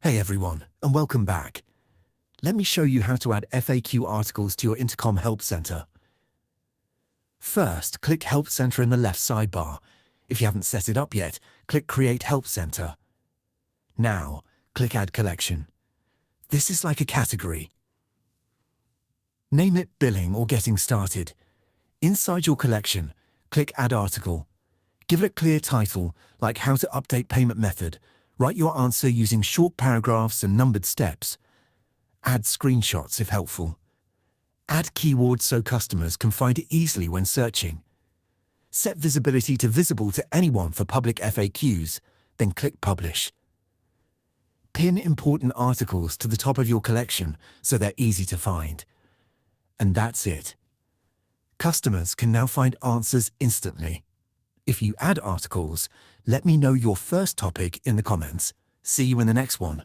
Hey everyone, and welcome back. Let me show you how to add FAQ articles to your Intercom Help Center. First, click Help Center in the left sidebar. If you haven't set it up yet, click Create Help Center. Now, click Add Collection. This is like a category. Name it Billing or Getting Started. Inside your collection, click Add Article. Give it a clear title, like How to Update Payment Method. Write your answer using short paragraphs and numbered steps. Add screenshots if helpful. Add keywords so customers can find it easily when searching. Set visibility to visible to anyone for public FAQs, then click Publish. Pin important articles to the top of your collection so they're easy to find. And that's it. Customers can now find answers instantly. If you add articles, let me know your first topic in the comments. See you in the next one.